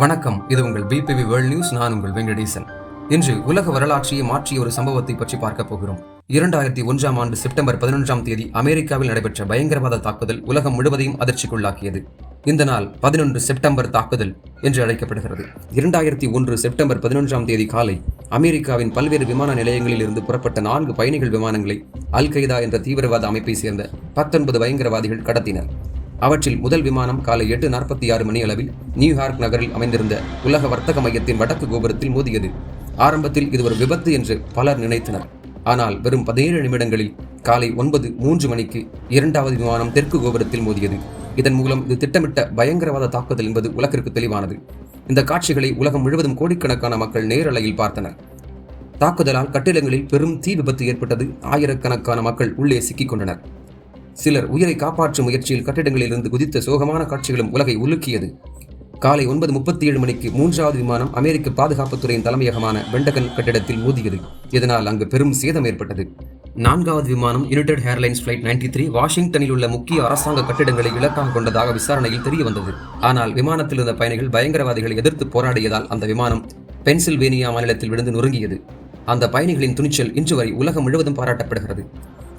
வணக்கம், இது உங்கள் பிபிவி வேர்ல்ட் நியூஸ். நான் உங்கள் வெங்கடேசன். இன்று உலக வரலாற்றையே மாற்றிய ஒரு சம்பவத்தை பற்றி பார்க்க போகிறோம். 2001ஆம் ஆண்டு செப்டம்பர் 11ஆம் தேதி அமெரிக்காவில் நடைபெற்ற பயங்கரவாத தாக்குதல் உலகம் முழுவதையும் அதிர்ச்சிக்குள்ளாக்கியது. இந்த நாள் 11 செப்டம்பர் தாக்குதல் என்று அழைக்கப்படுகிறது. 2001 செப்டம்பர் 11ஆம் தேதி காலை அமெரிக்காவின் பல்வேறு விமான நிலையங்களில் இருந்து புறப்பட்ட 4 பயணிகள் விமானங்களை அல்-கைதா என்ற தீவிரவாத அமைப்பை சேர்ந்த 19 பயங்கரவாதிகள் கடத்தினர். அவற்றில் முதல் விமானம் காலை 8:46 மணி அளவில் நியூயார்க் நகரில் அமைந்திருந்த உலக வர்த்தக மையத்தின் வடக்கு கோபுரத்தில் மோதியது. ஆரம்பத்தில் இது ஒரு விபத்து என்று பலர் நினைத்தனர். ஆனால் வெறும் 17 நிமிடங்களில் காலை 9:03 மணிக்கு இரண்டாவது விமானம் தெற்கு கோபுரத்தில் மோதியது. இதன் மூலம் இது திட்டமிட்ட பயங்கரவாத தாக்குதல் என்பது உலகிற்கு தெளிவானது. இந்த காட்சிகளை உலகம் முழுவதும் கோடிக்கணக்கான மக்கள் நேரலையில் பார்த்தனர். தாக்குதலால் கட்டிடங்களில் பெரும் தீ விபத்து ஏற்பட்டது. ஆயிரக்கணக்கான மக்கள் உள்ளே சிக்கிக் கொண்டனர். சிலர் உயிரை காப்பாற்றும் முயற்சியில் கட்டிடங்களில் இருந்து குதித்த சோகமான காட்சிகளும் உலகை உலுக்கியது. காலை 9:37 மணிக்கு 3வது விமானம் அமெரிக்க பாதுகாப்புத்துறையின் தலைமையகமான பென்டகன் கட்டிடத்தில் மோதியது. இதனால் அங்கு பெரும் சேதம் ஏற்பட்டது. 4வது விமானம் யுனைடெட் ஏர்லைன்ஸ் ஃபிளைட் 93 வாஷிங்டனில் உள்ள முக்கிய அரசாங்க கட்டிடங்களை இலக்காக கொண்டதாக விசாரணையில் தெரிய வந்தது. ஆனால் விமானத்தில் இருந்த பயணிகள் பயங்கரவாதிகளை எதிர்த்து போராடியதால் அந்த விமானம் பென்சில்வேனியா மாநிலத்தில் விழுந்து நொறுங்கியது. அந்த பயணிகளின் துணிச்சல் இன்று வரை உலகம் முழுவதும் பாராட்டப்படுகிறது.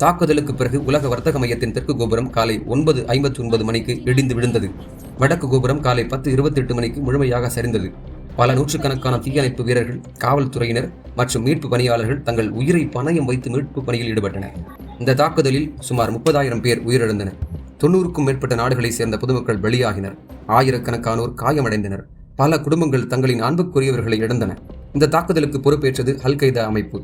தாக்குதலுக்கு பிறகு உலக வர்த்தக மையத்தின் தெற்கு கோபுரம் காலை 9:59 மணிக்கு இடிந்து விழுந்தது. வடக்கு கோபுரம் காலை 10:28 மணிக்கு முழுமையாக சரிந்தது. பல நூற்றுக்கணக்கான தீயணைப்பு வீரர்கள், காவல்துறையினர் மற்றும் மீட்பு பணியாளர்கள் தங்கள் உயிரை பணயம் வைத்து மீட்பு பணியில் ஈடுபட்டனர். இந்த தாக்குதலில் சுமார் 30,000 பேர் உயிரிழந்தனர். 90க்கும் மேற்பட்ட நாடுகளைச் சேர்ந்த பொதுமக்கள் பலியாகினர். ஆயிரக்கணக்கானோர் காயமடைந்தனர். பல குடும்பங்கள் தங்களின் அன்புக்குரியவர்களை இழந்தன. இந்த தாக்குதலுக்கு பொறுப்பேற்றது அல்-கைதா அமைப்பு.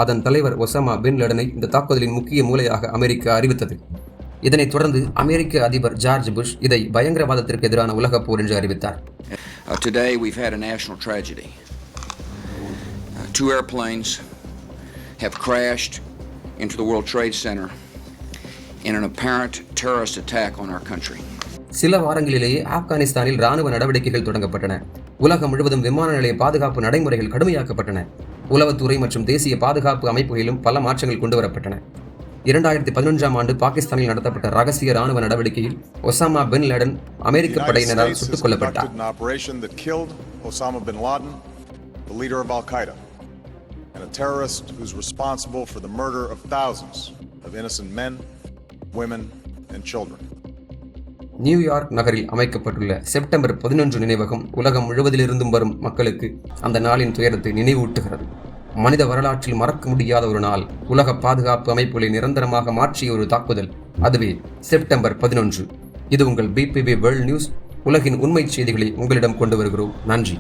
அதன் தலைவர் ஒசாமா பின் லேடனை இந்த தாக்குதலின் முக்கிய மூளையாக அமெரிக்கா அறிவித்தது. இதனைத் தொடர்ந்து அமெரிக்க அதிபர் ஜார்ஜ் புஷ் இதை பயங்கரவாதத்திற்கு எதிரான உலகப் போர் என்று அறிவித்தார். Today we've had a national tragedy. 2 airplanes have crashed into the World Trade Center in an apparent terrorist attack on our country. சில வாரங்களிலேயே ஆப்கானிஸ்தானில் ராணுவ நடவடிக்கைகள் தொடங்கப்பட்டன. உலகம் முழுவதும் விமான நிலைய பாதுகாப்பு நடைமுறைகள் கடுமையாக்கப்பட்டன. உளவுத்துறை மற்றும் தேசிய பாதுகாப்பு அமைப்புகளிலும் பல மாற்றங்கள் கொண்டுவரப்பட்டன. 2011ஆம் ஆண்டு பாகிஸ்தானில் நடத்தப்பட்ட ரகசிய ராணுவ நடவடிக்கையில் ஒசாமா பின் லேடன் அமெரிக்க படையினரால் சுட்டுக் கொல்லப்பட்டார். நியூயார்க் நகரில் அமைக்கப்பட்டுள்ள செப்டம்பர் 11 நினைவகம் உலகம் முழுவதிலிருந்தும் வரும் மக்களுக்கு அந்த நாளின் துயரத்தை நினைவூட்டுகிறது. மனித வரலாற்றில் மறக்க முடியாத ஒரு நாள். உலக பாதுகாப்பு அமைப்புகளை நிரந்தரமாக மாற்றிய ஒரு தாக்குதல், அதுவே செப்டம்பர் 11. இது உங்கள் பிபிவி வேர்ல்ட் நியூஸ். உலகின் உண்மை செய்திகளை உங்களிடம் கொண்டு வருகிறோம். நன்றி.